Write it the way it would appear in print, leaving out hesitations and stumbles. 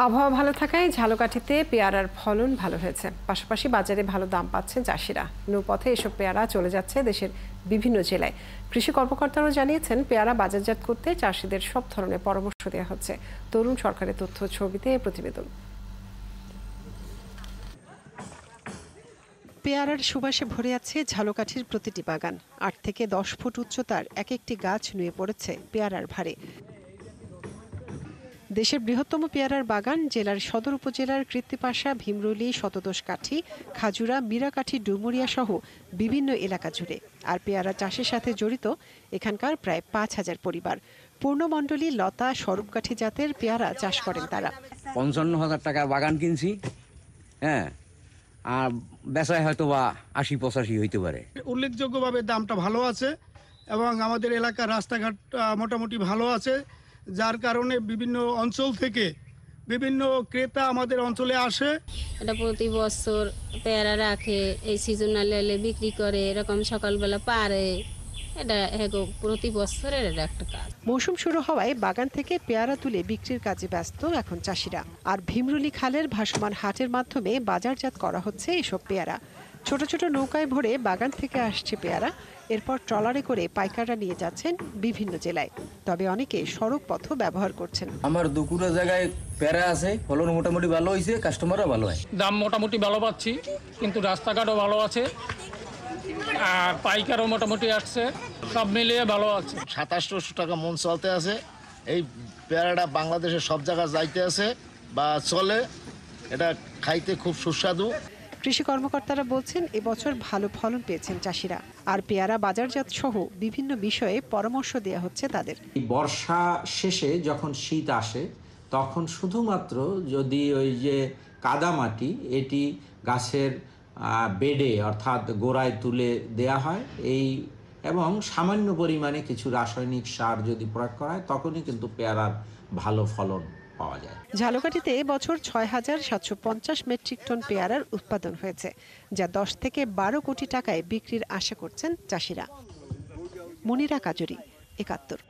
আবহাওয়া ভালো থাকায় ঝালকাঠিতে পেয়ারার ফলন ভালো হয়েছে। পাশাপাশি বাজারে ভালো দাম পাচ্ছেন চাষিরা। নৌপথে এসব পেয়ারা চলে যাচ্ছে দেশের বিভিন্ন জেলায়। কৃষি কর্মকর্তারাও জানিয়েছেন, পেয়ারা বাজারজাত করতে চাষিদের সব ধরনের পরামর্শ দেওয়া হচ্ছে। তরুণ সরকারের তথ্য ছবিতে প্রতিবেদন। পেয়ারার সুবাসে ভরে আছে ঝালকাঠির প্রতিটি বাগান। ৮ থেকে ১০ ফুট উচ্চতার এক একটি গাছ নুয়ে পড়েছে পেয়ারার ভারে। দেশের বৃহত্তম পেয়ারার বাগান জেলার সদর উপজেলার কৃত্তিপাশা, ভীমরুলি, শতদোষকাঠি, খাজুরা, মীরাকাঠি, ডুমুরিয়া সহ বিভিন্ন এলাকা জুড়ে। আর পেয়ারা চাষের সাথে জড়িত এখানকার প্রায় ৫,০০০ পরিবার। পূর্ণমণ্ডলী, লতা, স্বরূপকাঠি জাতের পেয়ারা চাষ করেন তারা। ৫৫,০০০ টাকার বাগান কিনছি, হ্যাঁ, আর বেচায় হয়তো বা ৮০-৮৫ হইতে পারে। উল্লেখযোগ্যভাবে দামটা ভালো আছে এবং আমাদের এলাকার রাস্তাঘাট মোটামুটি ভালো আছে, যার কারণে বিভিন্ন অঞ্চল থেকে বিভিন্ন ক্রেতা আমাদের অঞ্চলে আসে। এটা প্রতি বছর পেয়ারা রাখে, এই সিজনাল এলে বিক্রি করে, এরকম সকালবেলা পারে। এটা প্রতি বছরের একটা কাজ। মৌসুম শুরু হওয়ায় বাগান থেকে পেয়ারা তুলে বিক্রির কাজে ব্যস্ত এখন চাষিরা। আর ভীমরুলি খালের ভাসমান হাটের মাধ্যমে বাজারজাত করা হচ্ছে এসব পেয়ারা। ছোট ছোট নৌকায় ভরে বাগান থেকে আসছে পেয়ারা, এরপর ট্রলারে করে পাইকাররা নিয়ে যাচ্ছেন বিভিন্ন জেলায়। তবে অনেকে সড়ক পথ ব্যবহার করছেন। আমার দুকুরা জায়গায় পেয়ারা আছে, ফলন মোটামুটি ভালো হয়েছে, কাস্টমারও ভালো হয়। দাম মোটামুটি ভালো পাচ্ছি, কিন্তু রাস্তাঘাটও ভালো আছে, আর পাইকারও মোটামুটি আসছে, সব মিলিয়ে ভালো আছে। ২৭০০ টাকা মন চলতে আছে। এই পেয়ারাটা বাংলাদেশের সব জায়গায় যাইতে আছে বা চলে, এটা খাইতে খুব সুস্বাদু। কৃষি কর্মকর্তারা বলছেন, এবছর ভালো ফলন পেয়েছেন চাষিরা। আর পেয়ারা বাজারজাত সহ বিভিন্ন বিষয়ে পরামর্শ দেওয়া হচ্ছে তাদের। বর্ষা শেষে যখন শীত আসে, তখন শুধুমাত্র যদি ওই যে কাদামাটি এটি গাছের বেডে অর্থাৎ গোড়ায় তুলে দেয়া হয় এবং সামান্য পরিমাণে কিছু রাসায়নিক সার যদি প্রয়োগ করা হয়, তখনই কিন্তু পেয়ারার ভালো ফলন পাওয়া যায়। ঝালকাঠিতে এবছর ৬,৭৫০ মেট্রিক টন পেয়ারার উৎপাদন হয়েছে, যা ১০ থেকে ১২ কোটি টাকায় বিক্রির আশা করছেন চাষিরা। মনিরা কাজরি, ৭১।